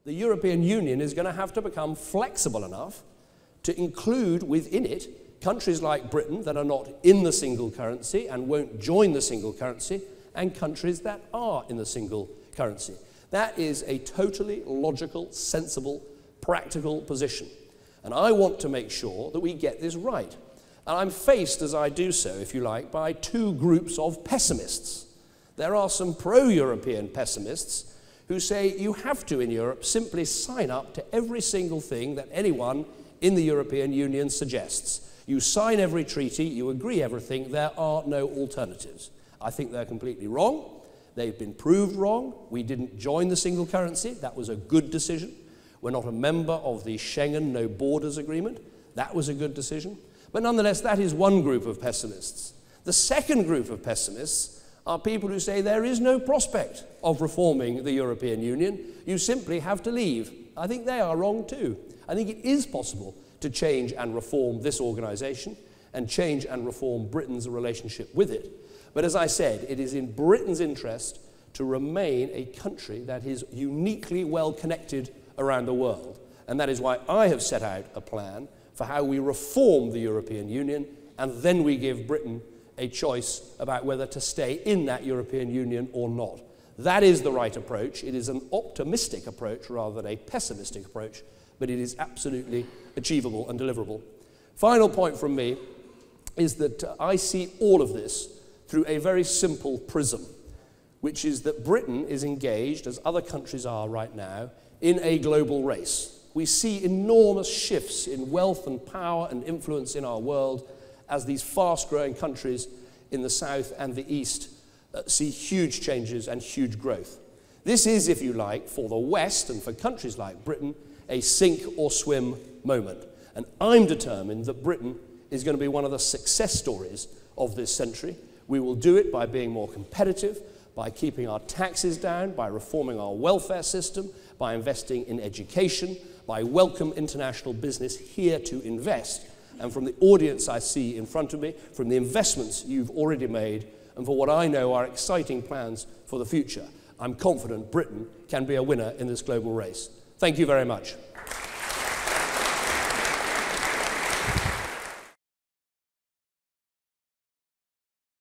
the European Union is going to have to become flexible enough to include within it countries like Britain that are not in the single currency and won't join the single currency, and countries that are in the single currency. That is a totally logical, sensible, practical position. And I want to make sure that we get this right. And I'm faced, as I do so, if you like, by two groups of pessimists. There are some pro-European pessimists who say you have to, in Europe, simply sign up to every single thing that anyone in the European Union suggests. You sign every treaty, you agree everything, there are no alternatives. I think they're completely wrong. They've been proved wrong. We didn't join the single currency. That was a good decision. We're not a member of the Schengen No Borders Agreement. That was a good decision. But nonetheless, that is one group of pessimists. The second group of pessimists are people who say there is no prospect of reforming the European Union. You simply have to leave. I think they are wrong too. I think it is possible to change and reform this organisation and change and reform Britain's relationship with it. But as I said, it is in Britain's interest to remain a country that is uniquely well connected around the world. And that is why I have set out a plan for how we reform the European Union, and then we give Britain a choice about whether to stay in that European Union or not. That is the right approach. It is an optimistic approach rather than a pessimistic approach, but it is absolutely achievable and deliverable. Final point from me is that I see all of this through a very simple prism, which is that Britain is engaged, as other countries are right now, in a global race. We see enormous shifts in wealth and power and influence in our world as these fast-growing countries in the south and the east see huge changes and huge growth. This is, if you like, for the West and for countries like Britain, a sink or swim moment. And I'm determined that Britain is going to be one of the success stories of this century. We will do it by being more competitive, by keeping our taxes down, by reforming our welfare system, by investing in education, by welcome international business here to invest. And from the audience I see in front of me, from the investments you've already made, and for what I know are exciting plans for the future, I'm confident Britain can be a winner in this global race. Thank you very much.